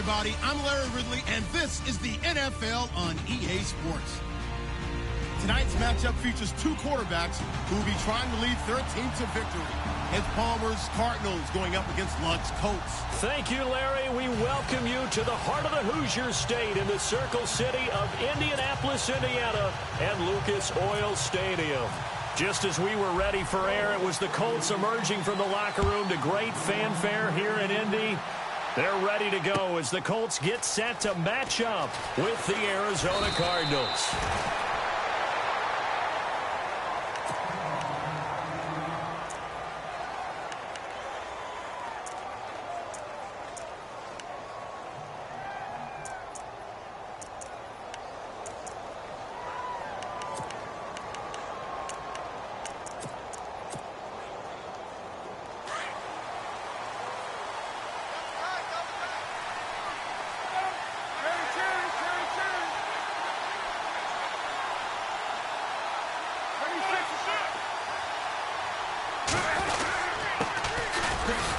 everybody. I'm Larry Ridley, and this is the NFL on EA Sports. Tonight's matchup features two quarterbacks who will be trying to lead their team to victory. It's Palmer's Cardinals going up against Luck's Colts. Thank you, Larry. We welcome you to the heart of the Hoosier State in the Circle City of Indianapolis, Indiana, and Lucas Oil Stadium. Just as we were ready for air, it was the Colts emerging from the locker room to great fanfare here in Indy. They're ready to go as the Colts get set to match up with the Arizona Cardinals.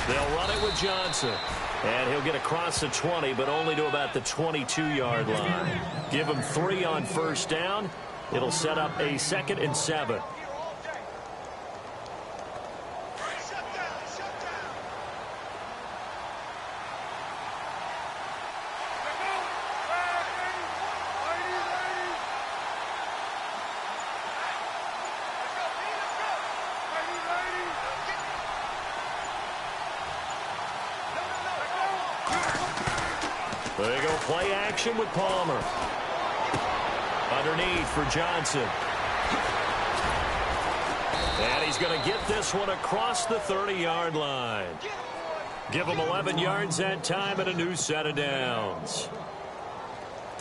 They'll run it with Johnson. And he'll get across the 20, but only to about the 22-yard line. Give him 3 on first down. It'll set up a 2nd and 7. There you go, play action with Palmer. Underneath for Johnson. And he's going to get this one across the 30-yard line. Give him 11 yards that time and a new set of downs.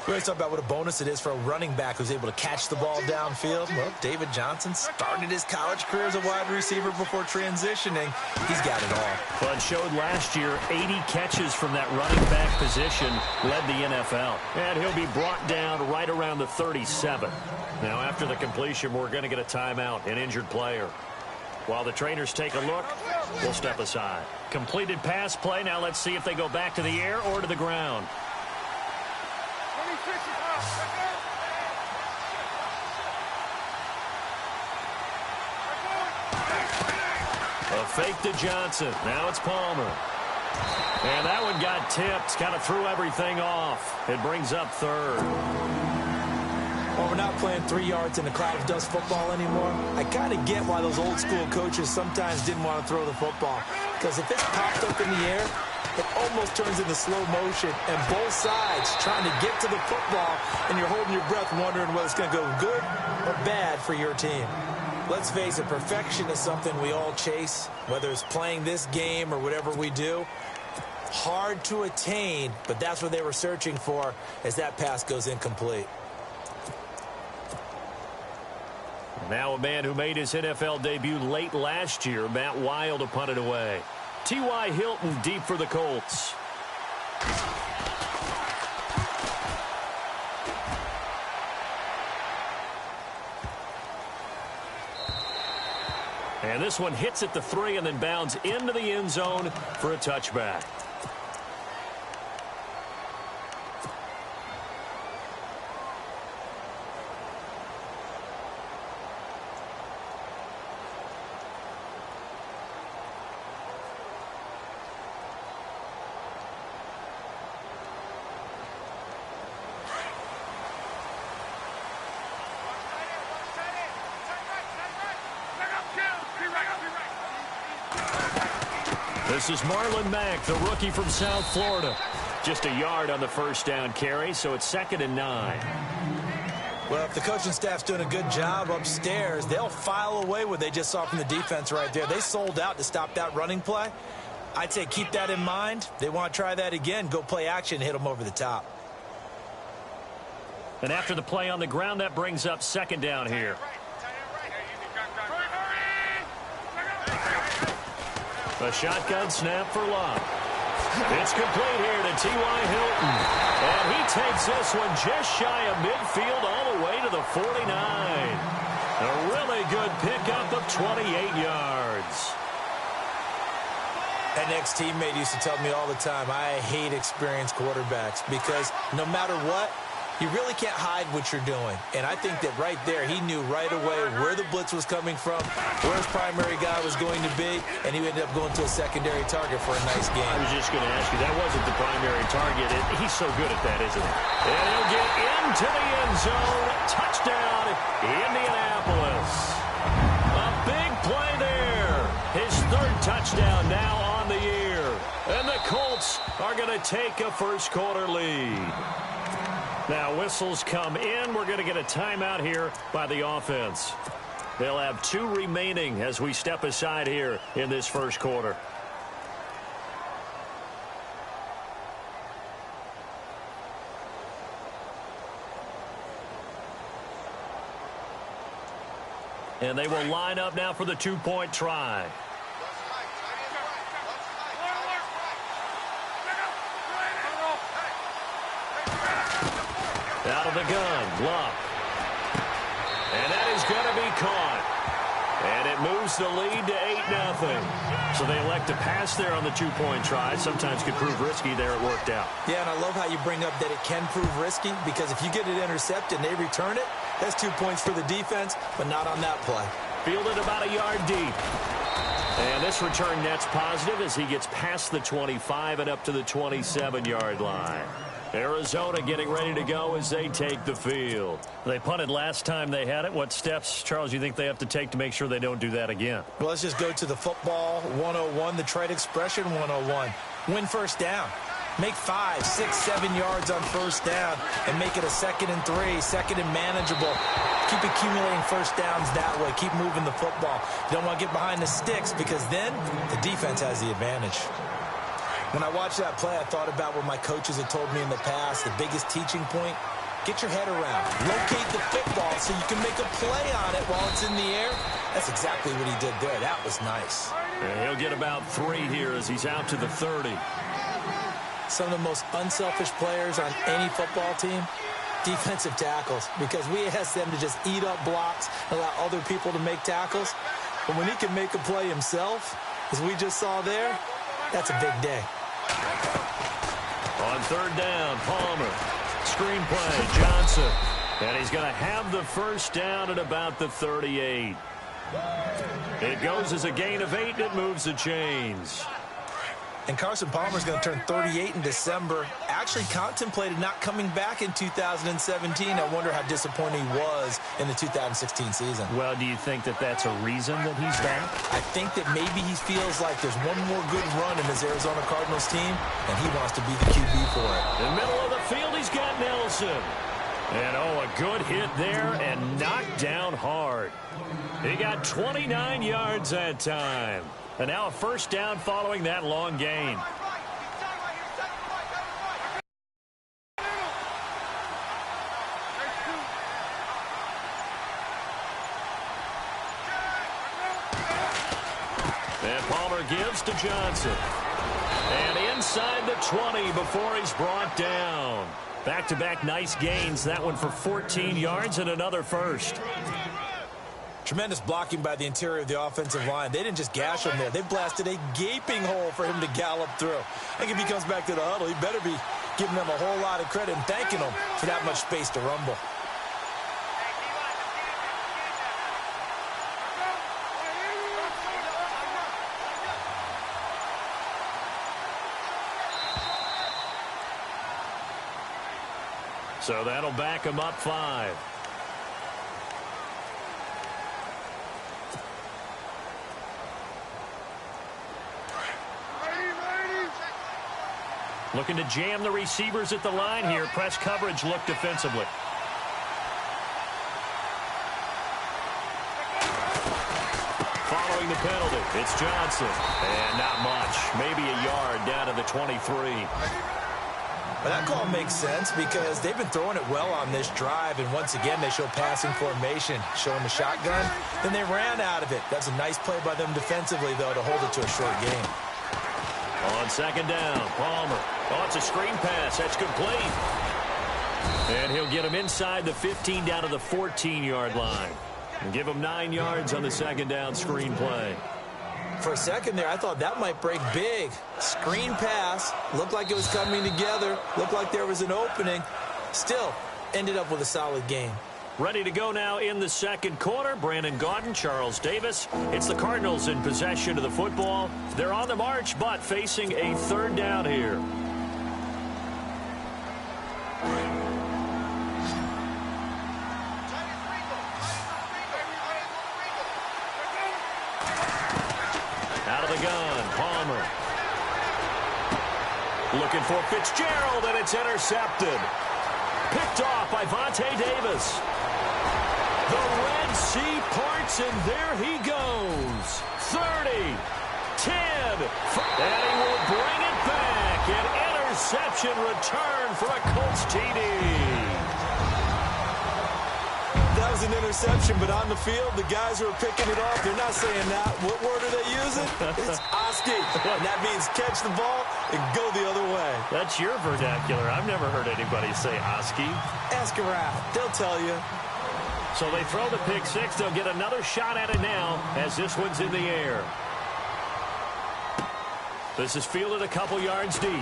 We always talk about what a bonus it is for a running back who's able to catch the ball downfield. Well, David Johnson started his college career as a wide receiver before transitioning. He's got it all. But showed last year 80 catches from that running back position, led the NFL. And he'll be brought down right around the 37. Now, after the completion, we're going to get a timeout, an injured player. While the trainers take a look, we'll step aside. Completed pass play. Now let's see if they go back to the air or to the ground. A fake to Johnson. Now it's Palmer. And that one got tipped. Kind of threw everything off. It brings up 3rd. Well, we're not playing 3 yards in a cloud of dust football anymore. I kind of get why those old school coaches sometimes didn't want to throw the football. Because if it's popped up in the air, it almost turns into slow motion. And both sides trying to get to the football, and you're holding your breath wondering whether it's going to go good or bad for your team. Let's face it, perfection is something we all chase, whether it's playing this game or whatever we do. Hard to attain, but that's what they were searching for as that pass goes incomplete. Now a man who made his NFL debut late last year, Matt Wild, to punt it away. T.Y. Hilton deep for the Colts. And this one hits at the 3 and then bounds into the end zone for a touchback. This is Marlon Mack, the rookie from South Florida. Just a yard on the first down carry, so it's 2nd and 9. Well, if the coaching staff's doing a good job upstairs, they'll file away what they just saw from the defense right there. They sold out to stop that running play. I'd say keep that in mind. They want to try that again, go play action, hit them over the top. And after the play on the ground, that brings up 2nd down here. A shotgun snap for Love. It's complete here to T.Y. Hilton. And he takes this one just shy of midfield all the way to the 49. A really good pickup of 28 yards. An ex-teammate used to tell me all the time, I hate experienced quarterbacks because no matter what, you really can't hide what you're doing. And I think that right there, he knew right away where the blitz was coming from, where his primary guy was going to be, and he ended up going to a secondary target for a nice game. I was just going to ask you, that wasn't the primary target. He's so good at that, isn't he? And he'll get into the end zone. Touchdown, Indianapolis. A big play there. His third touchdown now on the year. And the Colts are going to take a first-quarter lead. Now, whistles come in. We're going to get a timeout here by the offense. They'll have 2 remaining as we step aside here in this first quarter. And they will line up now for the 2-point try. Out of the gun, Luck. And that is going to be caught. And it moves the lead to 8-0. So they elect to pass there on the 2-point try. Sometimes could prove risky there. It worked out. Yeah, and I love how you bring up that it can prove risky because if you get it intercepted and they return it, that's 2 points for the defense, but not on that play. Fielded about a yard deep. And this return net's positive as he gets past the 25 and up to the 27-yard line. Arizona getting ready to go as they take the field. They punted last time they had it. What steps, Charles, you think they have to take to make sure they don't do that again? Well, let's just go to the football 101, the trade expression 101. Win first down. Make 5, 6, 7 yards on first down and make it a 2nd and 3, 2nd and manageable. Keep accumulating first downs that way. Keep moving the football. You don't want to get behind the sticks because then the defense has the advantage. When I watched that play, I thought about what my coaches had told me in the past. The biggest teaching point, get your head around. Locate the football so you can make a play on it while it's in the air. That's exactly what he did there. That was nice. And he'll get about 3 here as he's out to the 30. Some of the most unselfish players on any football team, defensive tackles, because we ask them to just eat up blocks, allow other people to make tackles. But when he can make a play himself, as we just saw there, that's a big day. On 3rd down, Palmer. Screen play, Johnson. And he's going to have the first down at about the 38. It goes as a gain of 8, and it moves the chains. And Carson Palmer's going to turn 38 in December. Actually contemplated not coming back in 2017. I wonder how disappointed he was in the 2016 season. Well, do you think that that's a reason that he's back? I think that maybe he feels like there's one more good run in his Arizona Cardinals team, and he wants to be the QB for it. In the middle of the field, he's got Nelson. And, a good hit there and knocked down hard. He got 29 yards that time. And now a first down following that long gain. And Palmer gives to Johnson. And inside the 20 before he's brought down. Back-to-back nice gains. That one for 14 yards and another first. Tremendous blocking by the interior of the offensive line. They didn't just gash him there. They blasted a gaping hole for him to gallop through. I think if he comes back to the huddle, he better be giving them a whole lot of credit and thanking them for that much space to rumble. So that'll back him up 5. Looking to jam the receivers at the line here. Press coverage look defensively. Following the penalty, it's Johnson. And not much. Maybe a yard down to the 23. But that call makes sense because they've been throwing it well on this drive. And once again, they show passing formation, showing the shotgun. Then they ran out of it. That's a nice play by them defensively, though, to hold it to a short game. On 2nd down, Palmer. Oh, it's a screen pass. That's complete. And he'll get him inside the 15 down to the 14-yard line. And give him 9 yards on the 2nd down screen play. For a second there, I thought that might break big. Screen pass, looked like it was coming together, looked like there was an opening. Still, ended up with a solid game. Ready to go now in the second quarter. Brandon Gaudin, Charles Davis. It's the Cardinals in possession of the football. They're on the march, but facing a third down here. Out of the gun, Palmer. Looking for Fitzgerald, and it's intercepted. Picked off by Vontae Davis. The Red Sea parts, and there he goes. 30, 10, and he will bring it back. An interception return for a Colts TD. That was an interception, but on the field, the guys who are picking it off, they're not saying that. What word are they using? It's Oski. And that means catch the ball and go the other way. That's your vernacular. I've never heard anybody say Oski. Ask around. They'll tell you. So they throw the pick six. They'll get another shot at it now as this one's in the air. This is fielded a couple yards deep.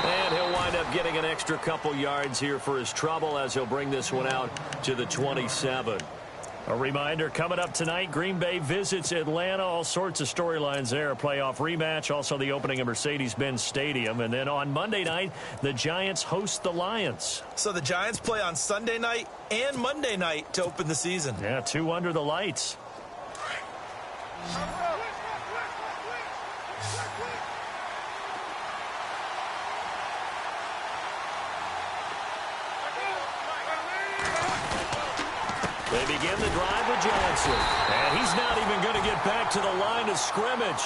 And he'll wind up getting an extra couple yards here for his trouble as he'll bring this one out to the 27. A reminder, coming up tonight, Green Bay visits Atlanta. All sorts of storylines there. A playoff rematch, also the opening of Mercedes-Benz Stadium. And then on Monday night, the Giants host the Lions. So the Giants play on Sunday night and Monday night to open the season. Yeah, 2 under the lights. They begin the drive with Johnson. And he's not even going to get back to the line of scrimmage.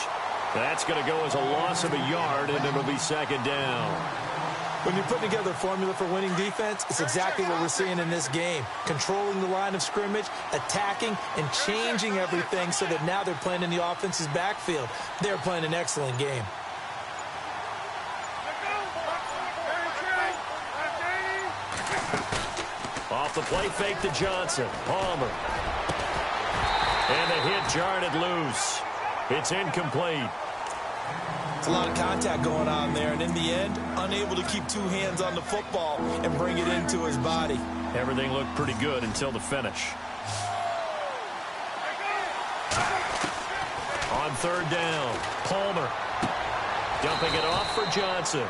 That's going to go as a loss of a yard, and it'll be second down. When you're putting together a formula for winning defense, it's exactly what we're seeing in this game. Controlling the line of scrimmage, attacking, and changing everything so that now they're playing in the offense's backfield. They're playing an excellent game. Off the play fake to Johnson. Palmer. And the hit jarred it loose. It's incomplete. It's a lot of contact going on there, and in the end, unable to keep 2 hands on the football and bring it into his body. Everything looked pretty good until the finish. On third down, Palmer. Dumping it off for Johnson.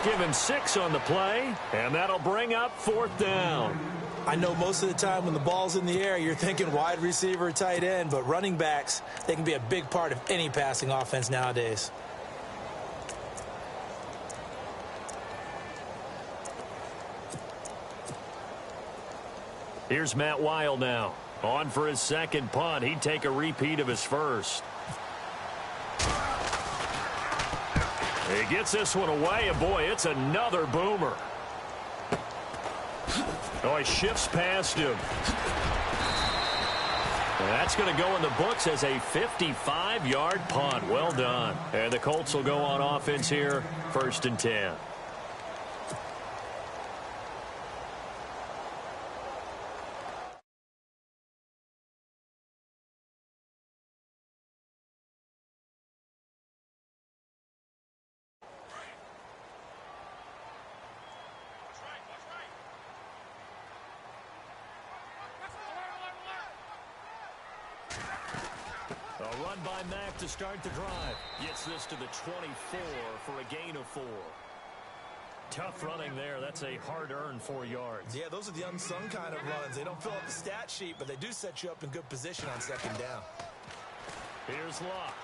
Give him 6 on the play, and that'll bring up fourth down. I know most of the time when the ball's in the air, you're thinking wide receiver, tight end, but running backs, they can be a big part of any passing offense nowadays. Here's Matt Weil now. On for his second punt. He'd take a repeat of his first. He gets this one away, and boy, it's another boomer. Oh, he shifts past him. And that's going to go in the books as a 55-yard punt. Well done. And the Colts will go on offense here, 1st and 10. A run by Mack to start the drive. Gets this to the 24 for a gain of 4. Tough running there. That's a hard-earned 4 yards. Yeah, those are the unsung kind of runs. They don't fill up the stat sheet, but they do set you up in good position on second down. Here's Locke.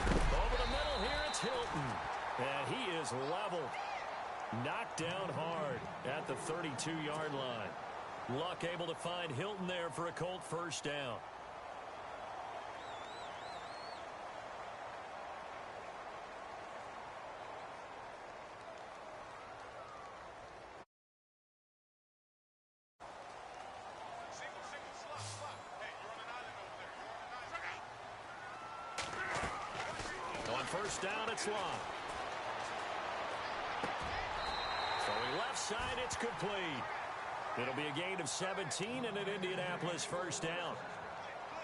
Over the middle here, it's Hilton. And he is leveled. Knocked down hard at the 32-yard line. Luck able to find Hilton there for a Colt first down. On first down, it's Locke. Throwing left side, it's complete. It'll be a gain of 17 and an Indianapolis first down.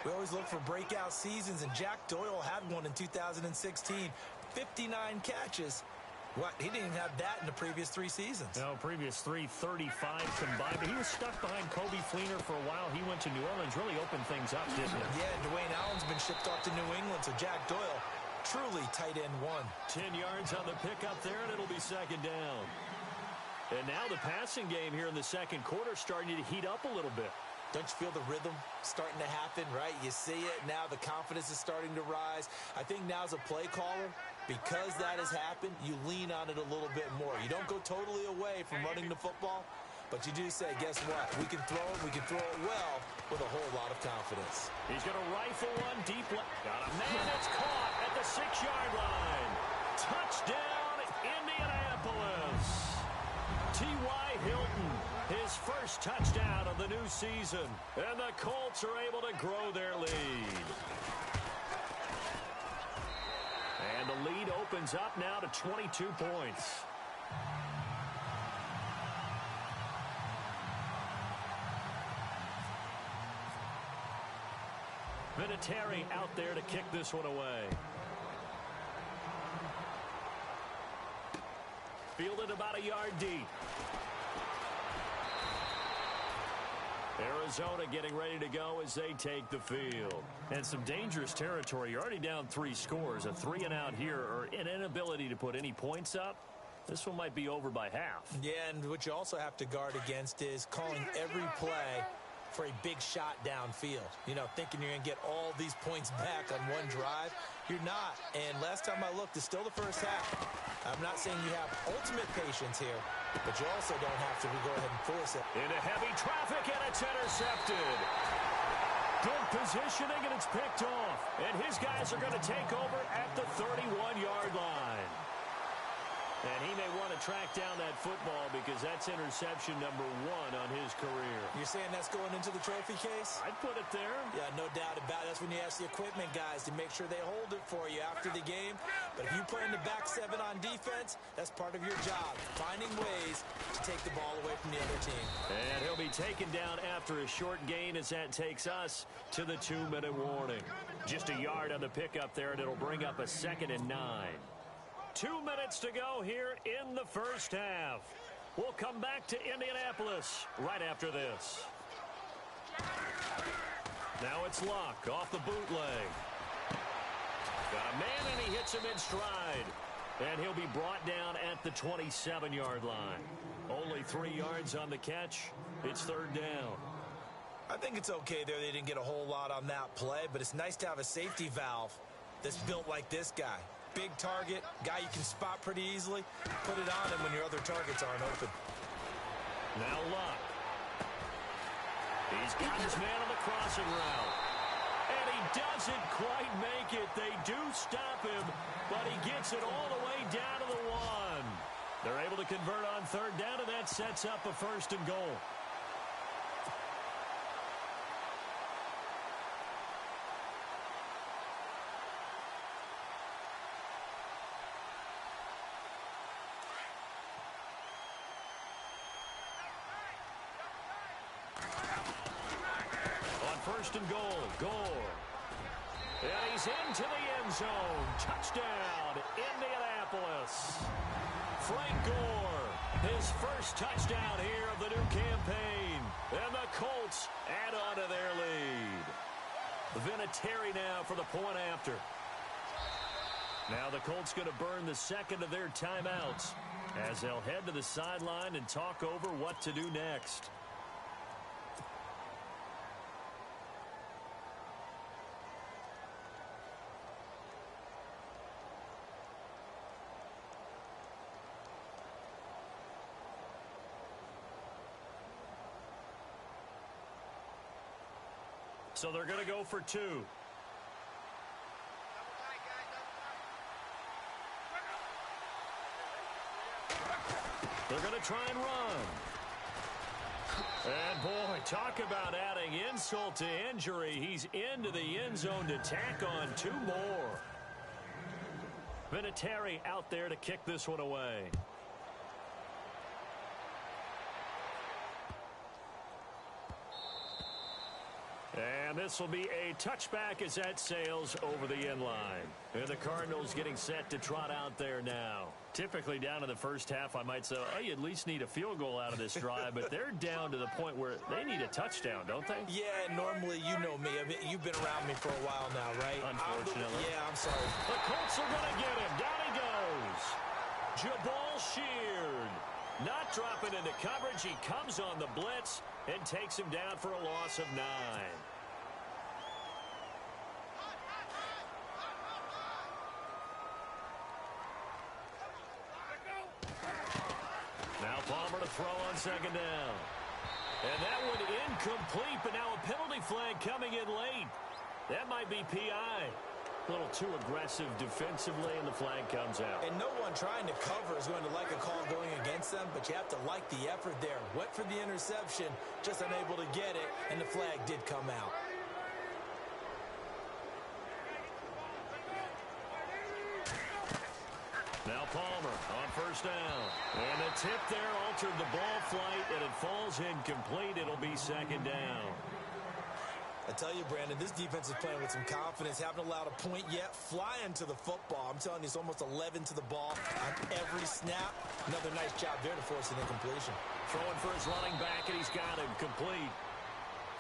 We always look for breakout seasons, and Jack Doyle had one in 2016. 59 catches. What? He didn't even have that in the previous 3 seasons. No, previous 3, 35 combined. But he was stuck behind Kobe Fleener for a while. He went to New Orleans, really opened things up, didn't he? Yeah, Dwayne Allen's been shipped off to New England, so Jack Doyle, truly tight end 1. 10 yards on the pickup there, and it'll be second down. And now the passing game here in the second quarter starting to heat up a little bit. Don't you feel the rhythm starting to happen, right? You see it. Now the confidence is starting to rise. I think now as a play caller, because that has happened, you lean on it a little bit more. You don't go totally away from running the football, but you do say, guess what? We can throw it. We can throw it well with a whole lot of confidence. He's going to rifle one deep left. Got a man that's caught at the 6-yard line. Touchdown, Indianapolis. T.Y. Hilton, his first touchdown of the new season. And the Colts are able to grow their lead. And the lead opens up now to 22 points. Vinatieri out there to kick this one away. Fielded about a yard deep. Arizona getting ready to go as they take the field. And some dangerous territory. You're already down 3 scores. A 3-and-out here, or an inability to put any points up. This one might be over by half. Yeah, and what you also have to guard against is calling every play for a big shot downfield. You know, thinking you're going to get all these points back on one drive. You're not. And last time I looked, it's still the first half. I'm not saying you have ultimate patience here, but you also don't have to go ahead and force it. Into heavy traffic, and it's intercepted. Good positioning, and it's picked off. And his guys are going to take over at the 31-yard line. And he may want to track down that football because that's interception number 1 on his career. You're saying that's going into the trophy case? I'd put it there. Yeah, no doubt about it. That's when you ask the equipment guys to make sure they hold it for you after the game. But if you play in the back 7 on defense, that's part of your job, finding ways to take the ball away from the other team. And he'll be taken down after a short gain as that takes us to the 2-minute warning. Just a yard on the pickup there, and it'll bring up a 2nd and 9. 2 minutes to go here in the first half. We'll come back to Indianapolis right after this. Now it's Luck off the bootleg. Got a man, and he hits him in stride. And he'll be brought down at the 27-yard line. Only 3 yards on the catch. It's 3rd down. I think it's okay there. They didn't get a whole lot on that play, but it's nice to have a safety valve that's built like this guy. Big target, guy you can spot pretty easily. Put it on him when your other targets aren't open. Now Luck. He's got his man on the crossing route. And he doesn't quite make it. They do stop him, but he gets it all the way down to the 1. They're able to convert on 3rd down, and that sets up a 1st and goal. First and goal, Gore. And he's into the end zone. Touchdown, Indianapolis. Frank Gore, his first touchdown here of the new campaign. And the Colts add on to their lead. Vinatieri now for the point after. Now the Colts going to burn the 2nd of their timeouts as they'll head to the sideline and talk over what to do next. So they're going to go for 2. They're going to try and run. And, boy, talk about adding insult to injury. He's into the end zone to tack on 2 more. Vinatieri out there to kick this one away. And this will be a touchback as that sails over the end line. And the Cardinals getting set to trot out there now. Typically down in the first half, I might say, oh, you at least need a field goal out of this drive. But they're down to the point where they need a touchdown, don't they? Yeah, normally, you know me. I mean, you've been around me for a while now, right? Unfortunately. I'm sorry. The Colts are going to get him. Down he goes. Jabal Sheard. Not dropping into coverage. He comes on the blitz and takes him down for a loss of 9. Now Palmer to throw on second down. And that one incomplete, but now a penalty flag coming in late. That might be PI. A little too aggressive defensively, and the flag comes out. And no one trying to cover is going to like a call going against them, but you have to like the effort there. Went for the interception, just unable to get it, and the flag did come out. Now Palmer on first down. And the tip there altered the ball flight, and it falls incomplete. It'll be second down. I tell you, Brandon, this defense is playing with some confidence. Haven't allowed a point yet. Flying to the football. I'm telling you, it's almost 11 to the ball on every snap. Another nice job there to force an incompletion. Throwing for his running back, and he's got him complete.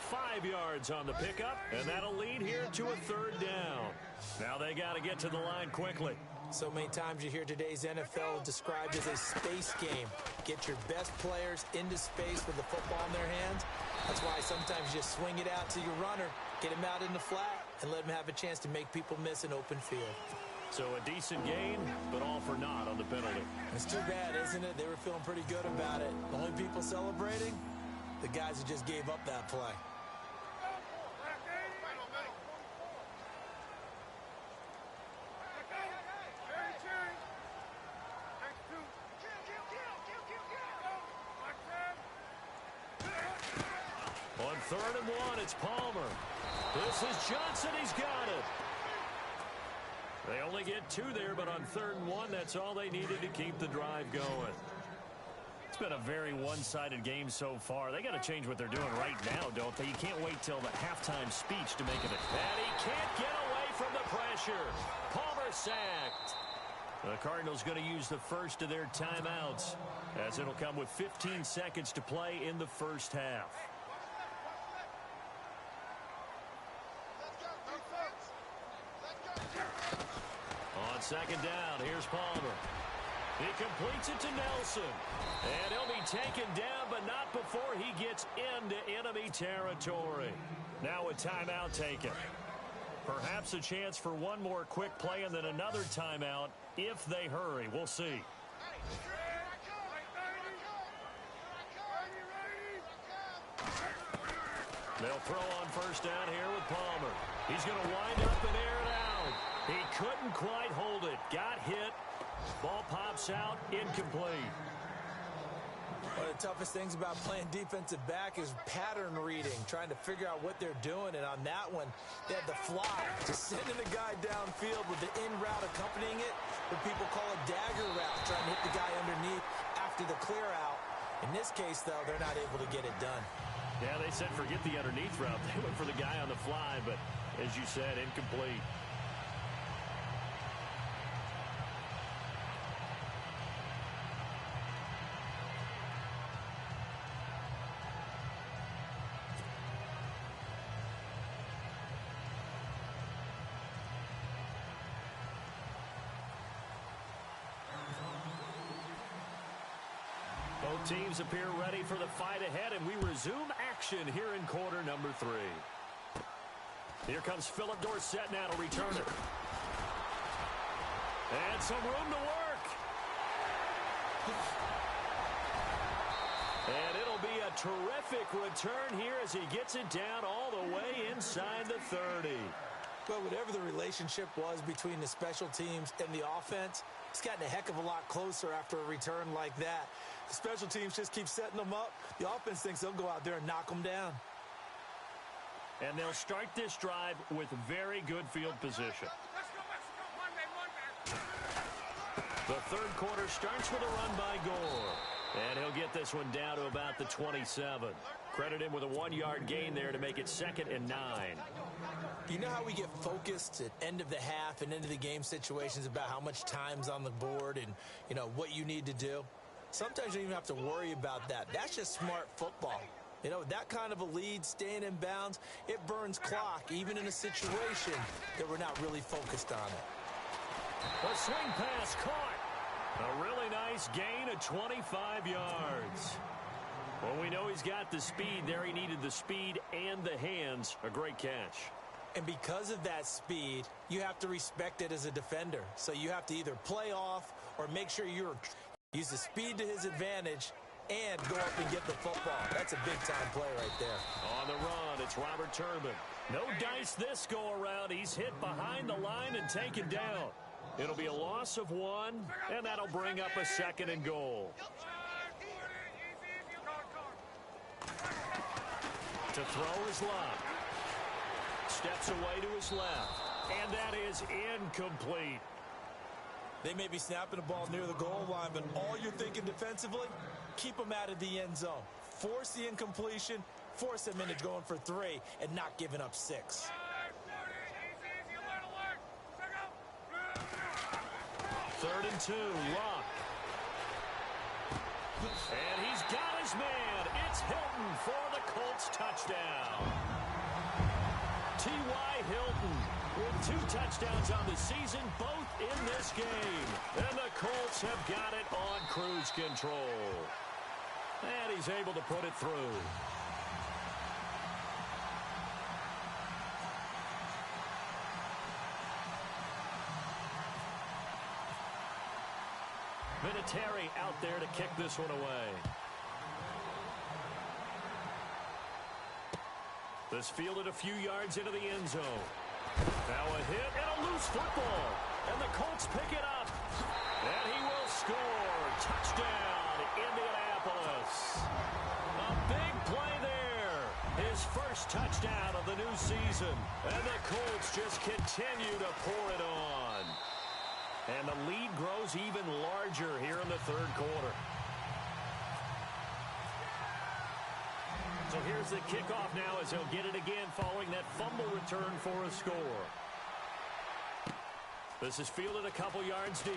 5 yards on the pickup, and that'll lead here to a third down. Now they got to get to the line quickly. So many times you hear today's NFL described as a space game. Get your best players into space with the football in their hands. That's why sometimes you just swing it out to your runner, get him out in the flat, and let him have a chance to make people miss an open field. So a decent gain, but all for naught on the penalty. It's too bad, isn't it? They were feeling pretty good about it. The only people celebrating, the guys who just gave up that play. On 3rd and 1, it's Palmer. This is Johnson. He's got it. They only get 2 there, but on 3rd and 1, that's all they needed to keep the drive going. It's been a very one-sided game so far. They got to change what they're doing right now, don't they? You can't wait till the halftime speech to make it. And he can't get away from the pressure. Palmer sacked. The Cardinals going to use the first of their timeouts, as it'll come with 15 seconds to play in the first half. On second down, here's Palmer. He completes it to Nelson. And he'll be taken down, but not before he gets into enemy territory. Now a timeout taken. Perhaps a chance for one more quick play and then another timeout if they hurry. We'll see. They'll throw on first down here with Palmer. He's going to wind up and air it out. He couldn't quite hold it. Got hit. Ball pops out. Incomplete. One of the toughest things about playing defensive back is pattern reading, trying to figure out what they're doing. And on that one, they had the fly, just sending the guy downfield with the in route accompanying it, what people call a dagger route, trying to hit the guy underneath after the clear out. In this case, though, they're not able to get it done. Yeah, they said forget the underneath route. They went for the guy on the fly, but as you said, incomplete. Both teams appear ready for the fight ahead, and we resume action here in quarter number 3. Here comes Philip Dorsett now to return it. And some room to work. And it'll be a terrific return here as he gets it down all the way inside the 30. But whatever the relationship was between the special teams and the offense, it's gotten a heck of a lot closer after a return like that. The special teams just keep setting them up. The offense thinks they'll go out there and knock them down. And they'll start this drive with very good field position. The third quarter starts with a run by Gore. And he'll get this one down to about the 27. Credit him with a 1-yard gain there to make it 2nd and 9. You know how we get focused at end of the half and into the game situations about how much time's on the board and, you know, what you need to do? Sometimes you don't even have to worry about that. That's just smart football. You know, that kind of a lead, staying in bounds, it burns clock, even in a situation that we're not really focused on it. A swing pass caught. A really nice gain of 25 yards. Well, we know he's got the speed there. He needed the speed and the hands. A great catch. And because of that speed, you have to respect it as a defender. So you have to either play off or make sure you use the speed to his advantage and go up and get the football. That's a big-time play right there. On the run, it's Robert Turbin. No dice this go-around. He's hit behind the line and taken down. It'll be a loss of 1, and that'll bring up a 2nd and goal. To throw is Locke. Steps away to his left. And that is incomplete. They may be snapping the ball near the goal line, but all you're thinking defensively, keep them out of the end zone. Force the incompletion, force them into going for 3, and not giving up 6. 3rd and 2, Locke. And he's got his man. It's Hilton for the Colts touchdown. T.Y. Hilton with 2 touchdowns on the season, both in this game. And the Colts have got it on cruise control. And he's able to put it through. Vinatieri out there to kick this one away. This fielded a few yards into the end zone. Now a hit and a loose football. And the Colts pick it up. And he will score. Touchdown, Indianapolis. A big play there. His first touchdown of the new season. And the Colts just continue to pour it on. And the lead grows even larger here in the 3rd quarter. So here's the kickoff now as he'll get it again following that fumble return for a score. This is fielded a couple yards deep.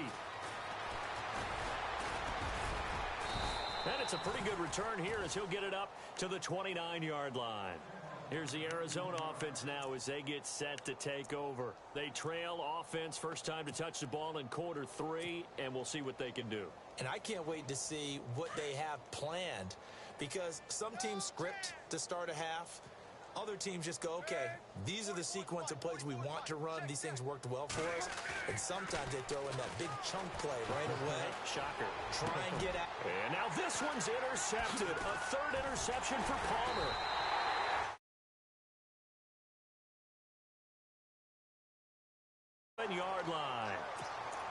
And it's a pretty good return here as he'll get it up to the 29-yard line. Here's the Arizona offense now as they get set to take over. They trail offense, first time to touch the ball in quarter 3, and we'll see what they can do. And I can't wait to see what they have planned, because some teams script to start a half. Other teams just go, okay, these are the sequence of plays we want to run. These things worked well for us. And sometimes they throw in that big chunk play right away. Shocker. Try and get out. And now this one's intercepted. A 3rd interception for Palmer. Yard line.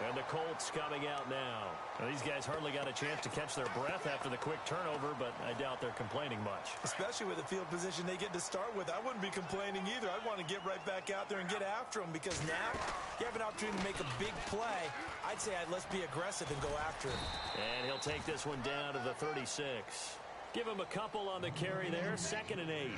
And the Colts coming out now. Now, these guys hardly got a chance to catch their breath after the quick turnover, but I doubt they're complaining much. Especially with the field position they get to start with. I wouldn't be complaining either. I'd want to get right back out there and get after them, because now you have an opportunity to make a big play. I'd say let's be aggressive and go after him. And he'll take this one down to the 36. Give him a couple on the carry there. 2nd and 8.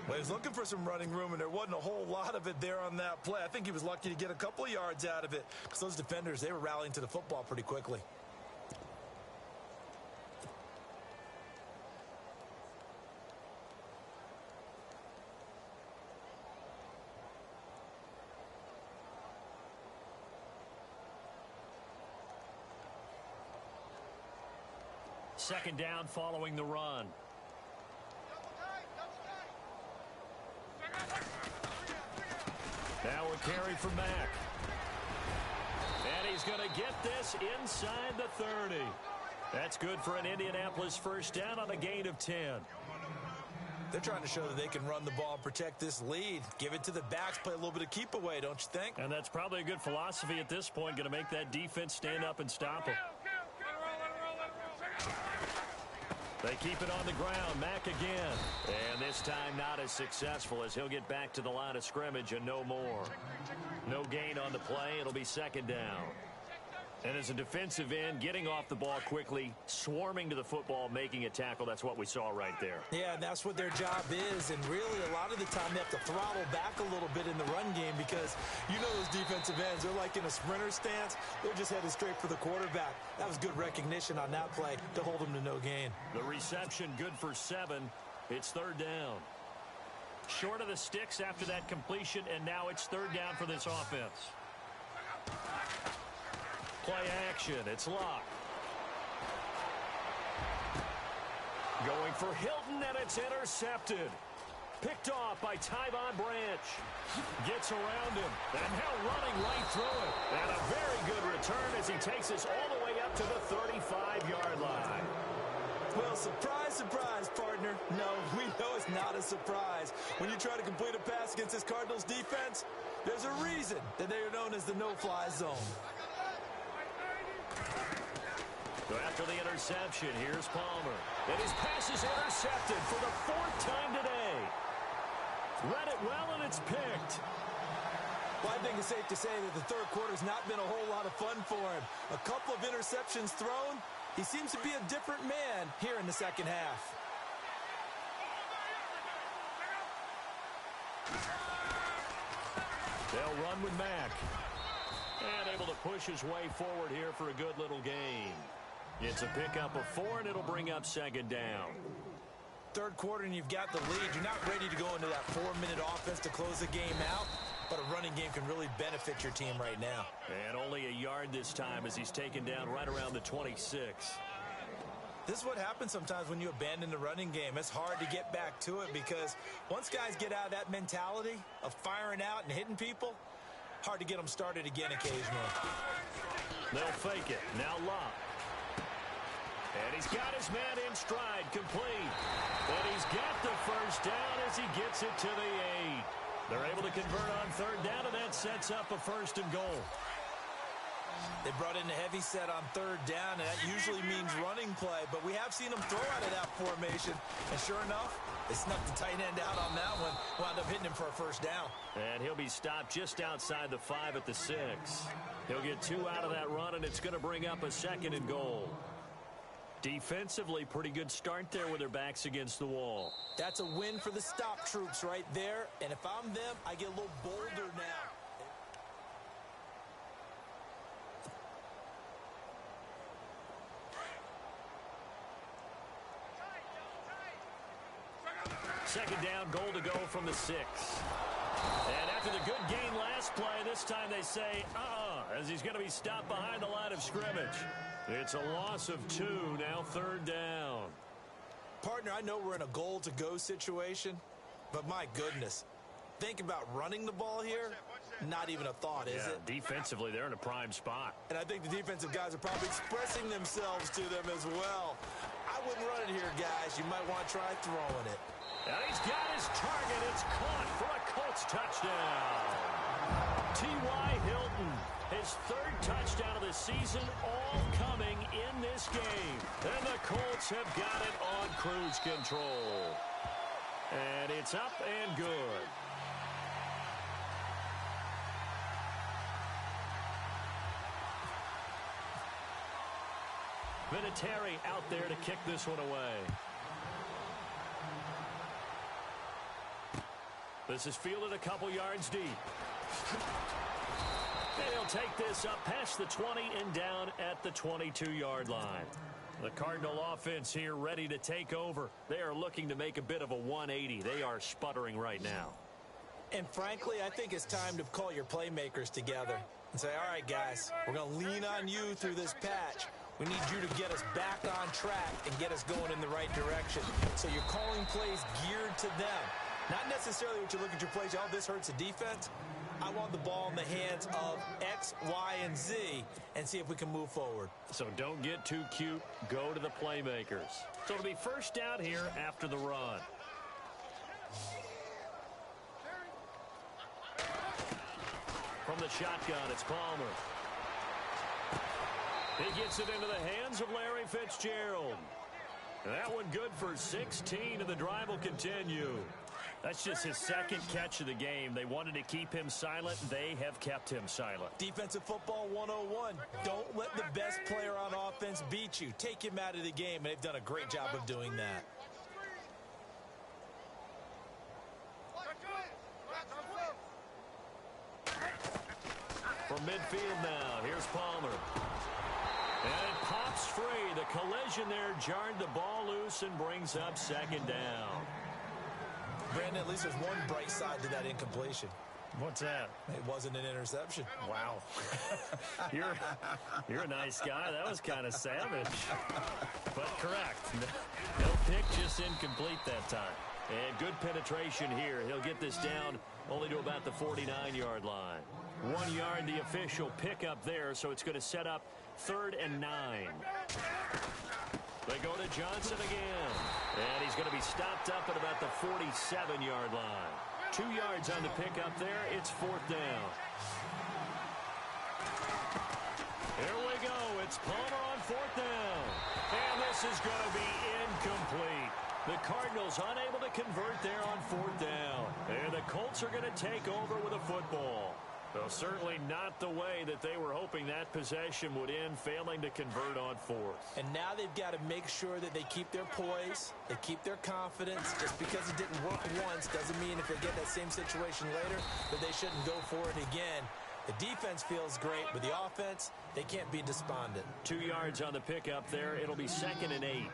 Well, he was looking for some running room, and there wasn't a whole lot of it there on that play. I think he was lucky to get a couple of yards out of it, because those defenders, they were rallying to the football pretty quickly. Second down following the run. Now a carry for Mack. And he's going to get this inside the 30. That's good for an Indianapolis first down on a gain of 10. They're trying to show that they can run the ball and protect this lead. Give it to the backs, play a little bit of keep away, don't you think? And that's probably a good philosophy at this point, going to make that defense stand up and stop them. They keep it on the ground. Mack again. And this time not as successful as he'll get back to the line of scrimmage and no more. No gain on the play. It'll be second down. And as a defensive end, getting off the ball quickly, swarming to the football, making a tackle, that's what we saw right there. Yeah, and that's what their job is. And really, a lot of the time, they have to throttle back a little bit in the run game because you know those defensive ends, they're like in a sprinter stance. They're just headed straight for the quarterback. That was good recognition on that play to hold them to no gain. The reception good for 7. It's third down. Short of the sticks after that completion, and now it's third down for this offense. Play action. It's Locke. Going for Hilton, and it's intercepted. Picked off by Tyvon Branch. Gets around him, and now running right through it. And a very good return as he takes us all the way up to the 35-yard line. Well, surprise, surprise, partner. No, we know it's not a surprise. When you try to complete a pass against this Cardinals defense, there's a reason that they are known as the no-fly zone. So after the interception, here's Palmer. And his pass is intercepted for the 4th time today. Read it well, and it's picked. Well, I think it's safe to say that the third quarter's not been a whole lot of fun for him. A couple of interceptions thrown. He seems to be a different man here in the second half. They'll run with Mack. And able to push his way forward here for a good little gain. It's a pickup of 4, and it'll bring up second down. Third quarter, and you've got the lead. You're not ready to go into that 4-minute offense to close the game out, but a running game can really benefit your team right now. And only a yard this time as he's taken down right around the 26. This is what happens sometimes when you abandon the running game. It's hard to get back to it because once guys get out of that mentality of firing out and hitting people, hard to get them started again occasionally. They'll fake it. Now Locke. And he's got his man in stride, complete. And he's got the first down as he gets it to the 8. They're able to convert on third down, and that sets up a 1st and goal. They brought in a heavy set on third down, and that usually means running play. But we have seen them throw out of that formation. And sure enough, they snuck the tight end out on that one. Wound up hitting him for a 1st down. And he'll be stopped just outside the 5 at the 6. He'll get 2 out of that run, and it's going to bring up a 2nd and goal. Defensively, pretty good start there with their backs against the wall. That's a win for the stop troops right there. And if I'm them, I get a little bolder now. Second down, goal to go from the 6. And after the good gain last play, this time they say, as he's going to be stopped behind the line of scrimmage. It's a loss of 2, now third down. Partner, I know we're in a goal-to-go situation, but my goodness, think about running the ball here. Not even a thought, is it? Defensively, they're in a prime spot. And I think the defensive guys are probably expressing themselves to them as well. I wouldn't run it here, guys. You might want to try throwing it. And he's got his target. It's caught for a Colts touchdown. T.Y. Hilton, his 3rd touchdown of the season, all coming in this game. And the Colts have got it on cruise control. And it's up and good. Vinatieri out there to kick this one away. This is fielded a couple yards deep. And he'll take this up past the 20 and down at the 22-yard line. The Cardinal offense here ready to take over. They are looking to make a bit of a 180. They are sputtering right now. And frankly, I think it's time to call your playmakers together and say, all right, guys, we're going to lean on you through this patch. We need you to get us back on track and get us going in the right direction. So you're calling plays geared to them. Not necessarily what you look at your plays, this hurts the defense. I want the ball in the hands of X, Y, and Z and see if we can move forward. So don't get too cute. Go to the playmakers. So it'll be first down here after the run. From the shotgun, it's Palmer. He gets it into the hands of Larry Fitzgerald. And that one good for 16, and the drive will continue. That's just his second catch of the game. They wanted to keep him silent. They have kept him silent. Defensive football 101. Don't let the best player on offense beat you. Take him out of the game, and they've done a great job of doing that. From midfield now, here's Palmer. And it pops free. The collision there jarred the ball loose and brings up second down. Brandon, at least there's one bright side to that incompletion. What's that? It wasn't an interception. Wow. You're a nice guy. That was kind of savage. But correct. No pick, just incomplete that time. And good penetration here. He'll get this down only to about the 49-yard line. 1 yard, the official pickup there, so it's going to set up 3rd and 9. They go to Johnson again. And he's going to be stopped up at about the 47-yard line. 2 yards on the pickup there. It's 4th down. Here we go. It's Palmer on 4th down. And this is going to be incomplete. The Cardinals unable to convert there on 4th down. And the Colts are going to take over with a football. Well, certainly not the way that they were hoping that possession would end, failing to convert on 4th. And now they've got to make sure that they keep their poise, they keep their confidence. Just because it didn't work once doesn't mean if they get that same situation later that they shouldn't go for it again. The defense feels great, but the offense, they can't be despondent. 2 yards on the pickup there. It'll be 2nd and 8.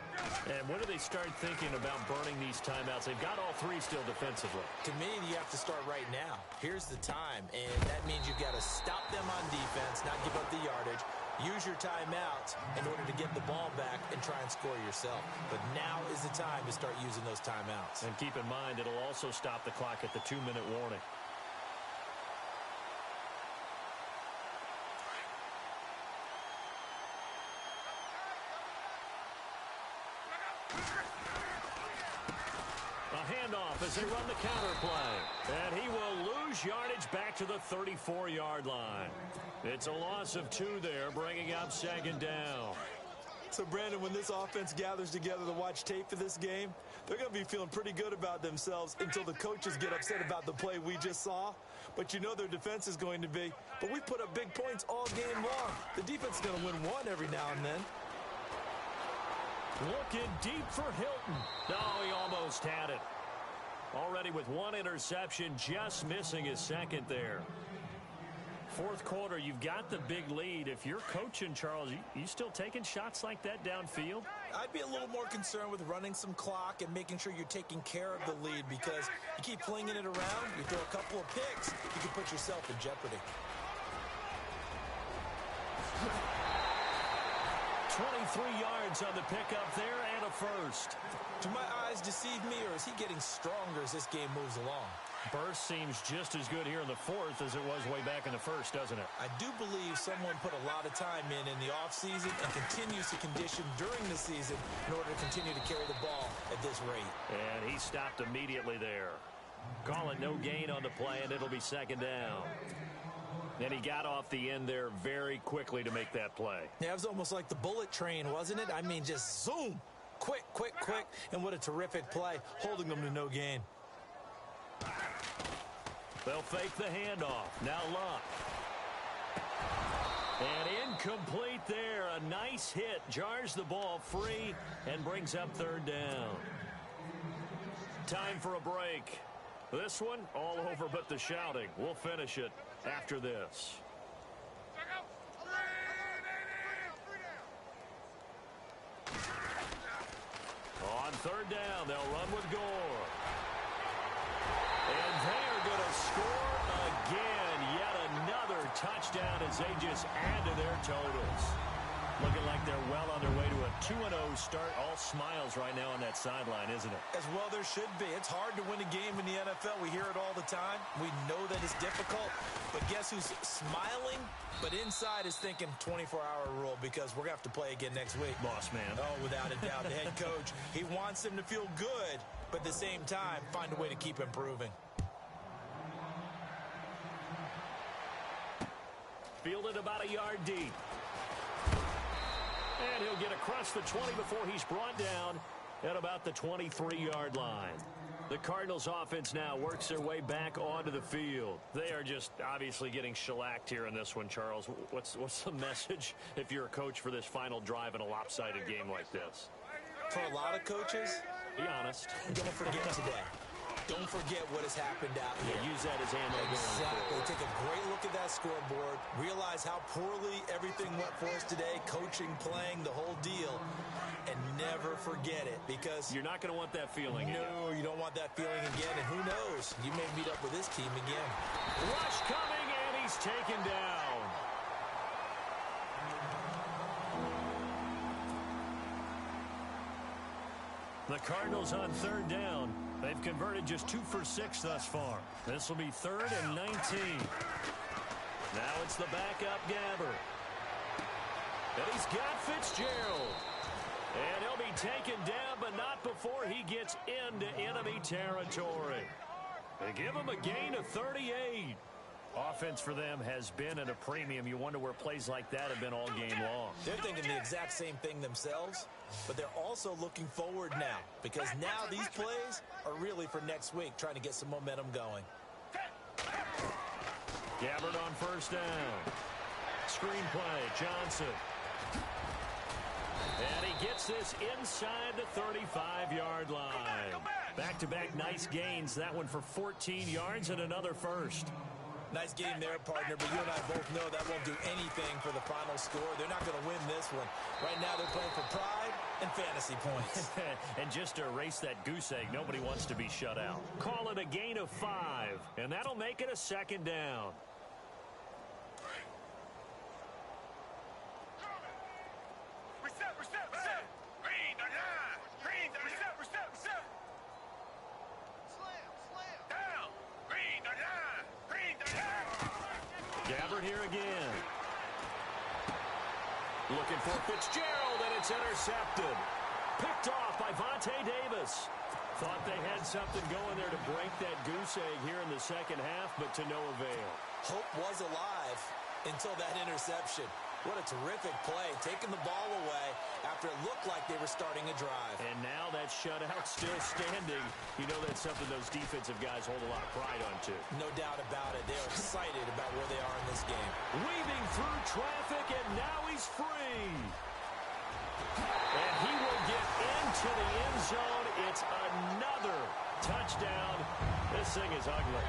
And when do they start thinking about burning these timeouts? They've got all 3 still defensively. To me, you have to start right now. Here's the time, and that means you've got to stop them on defense, not give up the yardage. Use your timeouts in order to get the ball back and try and score yourself. But now is the time to start using those timeouts. And keep in mind, it'll also stop the clock at the 2-minute warning. Handoff as they run the counter play. And he will lose yardage back to the 34-yard line. It's a loss of 2 there, bringing up 2nd down. So, Brandon, when this offense gathers together to watch tape for this game, they're going to be feeling pretty good about themselves until the coaches get upset about the play we just saw. But you know their defense is going to be. But we put up big points all game long. The defense is going to win one every now and then. Looking deep for Hilton. No, he almost had it. Already with 1 interception, just missing his 2nd there. 4th quarter, you've got the big lead. If you're coaching, Charles, you still taking shots like that downfield? I'd be a little more concerned with running some clock and making sure you're taking care of the lead, because you keep flinging it around, you throw a couple of picks, you can put yourself in jeopardy. 23 yards on the pickup there and a first. Do my eyes deceive me, or is he getting stronger as this game moves along? Burst seems just as good here in the 4th as it was way back in the 1st, doesn't it? I do believe someone put a lot of time in the offseason and continues to condition during the season in order to continue to carry the ball at this rate. And he stopped immediately there. Call it no gain on the play, and it'll be 2nd down. And he got off the end there very quickly to make that play. Yeah, it was almost like the bullet train, wasn't it? I mean, just zoom. Quick, quick, quick. And what a terrific play, holding them to no gain. They'll fake the handoff. Now Luck. And incomplete there. A nice hit. Jars the ball free and brings up 3rd down. Time for a break. This one all over but the shouting. We'll finish it after this. On 3rd down, they'll run with Gore. And they're going to score again. Yet another touchdown as they just add to their totals. Looking like they're well on their way to a 2-0 start. All smiles right now on that sideline, isn't it? As well there should be. It's hard to win a game in the NFL. We hear it all the time. We know that it's difficult. But guess who's smiling? But inside is thinking 24-hour rule, because we're going to have to play again next week. Boss man. Oh, without a doubt. The head coach, he wants them to feel good, but at the same time, find a way to keep improving. Fielded about a yard deep. And he'll get across the 20 before he's brought down at about the 23-yard line. The Cardinals offense now works their way back onto the field. They are just obviously getting shellacked here in this one, Charles. What's the message if you're a coach for this final drive in a lopsided game like this? For a lot of coaches, be honest. Don't forget today. Don't forget what has happened out here. Yeah, use that as ammo. Exactly. Take a great look at that scoreboard. Realize how poorly everything went for us today. Coaching, playing, the whole deal. And never forget it, because you're not going to want that feeling again. No, you don't want that feeling again. And who knows? You may meet up with this team again. Rush coming, and he's taken down. The Cardinals on third down. They've converted just 2 for 6 thus far. This will be 3rd and 19. Now it's the backup Gabbert. And he's got Fitzgerald. And he'll be taken down, but not before he gets into enemy territory. They give him a gain of 38. Offense for them has been at a premium. You wonder where plays like that have been all game long. They're thinking the exact same thing themselves, but they're also looking forward now, because now these plays are really for next week, trying to get some momentum going. Gabbert on first down. Screenplay, Johnson. And he gets this inside the 35-yard line. Back-to-back nice gains. That one for 14 yards and another first. Nice game there, partner, but you and I both know that won't do anything for the final score. They're not going to win this one. Right now they're playing for pride and fantasy points. And just to erase that goose egg, nobody wants to be shut out. Call it a gain of 5, and that'll make it a 2nd down. Gabbert here again. Looking for Fitzgerald, and it's intercepted. Picked off by Vontae Davis. Thought they had something going there to break that goose egg here in the second half, but to no avail. Hope was alive until that interception. What a terrific play, taking the ball away after it looked like they were starting a drive. And now that shutout still standing. You know that's something those defensive guys hold a lot of pride on, too. No doubt about it. They're excited about where they are in this game. Weaving through traffic, and now he's free. And he will get into the end zone. It's another touchdown. This thing is ugly.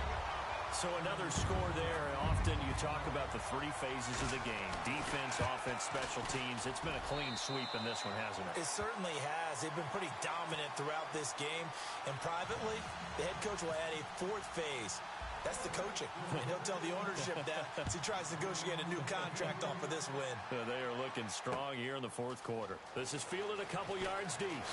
So another score there. Often you talk about the 3 phases of the game. Defense, offense, special teams. It's been a clean sweep in this one, hasn't it? It certainly has. They've been pretty dominant throughout this game. And privately, the head coach will add a 4th phase. That's the coaching. And he'll tell the ownership that as he tries to negotiate a new contract off of this win. They are looking strong here in the 4th quarter. This is fielded a couple yards deep.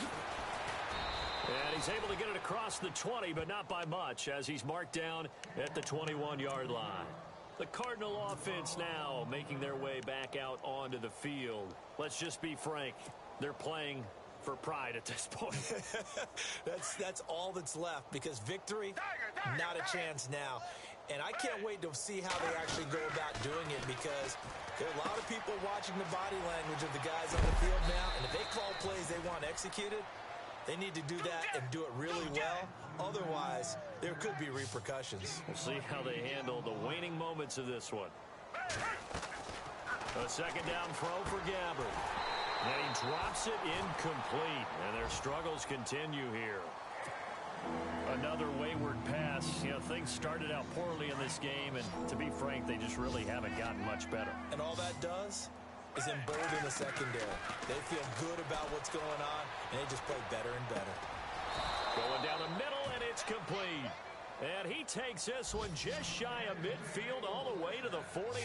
And he's able to get it across the 20, but not by much, as he's marked down at the 21-yard line. The Cardinal offense now making their way back out onto the field. Let's just be frank. They're playing for pride at this point. That's all that's left, because victory, not a chance now. And I can't wait to see how they actually go about doing it, because there are a lot of people watching the body language of the guys on the field now, and if they call plays they want executed, they need to do that and do it really well. Otherwise, there could be repercussions. We'll see how they handle the waning moments of this one. A 2nd down throw for Gabbert. And he drops it incomplete. And their struggles continue here. Another wayward pass. You know, things started out poorly in this game, and to be frank, they just really haven't gotten much better. And all that does is embolden the secondary. They feel good about what's going on, and they just play better and better. Going down the middle, and it's complete. And he takes this one just shy of midfield all the way to the 49.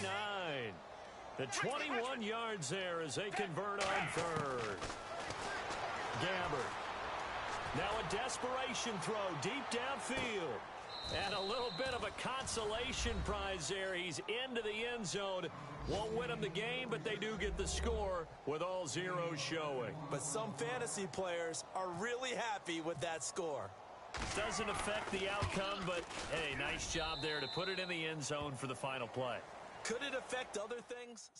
The 21 yards there as they convert on 3rd. Gabbert. Now a desperation throw deep downfield. And a little bit of a consolation prize there. He's into the end zone. Won't win them the game, but they do get the score with all zeros showing. But some fantasy players are really happy with that score. Doesn't affect the outcome, but, hey, nice job there to put it in the end zone for the final play. Could it affect other things?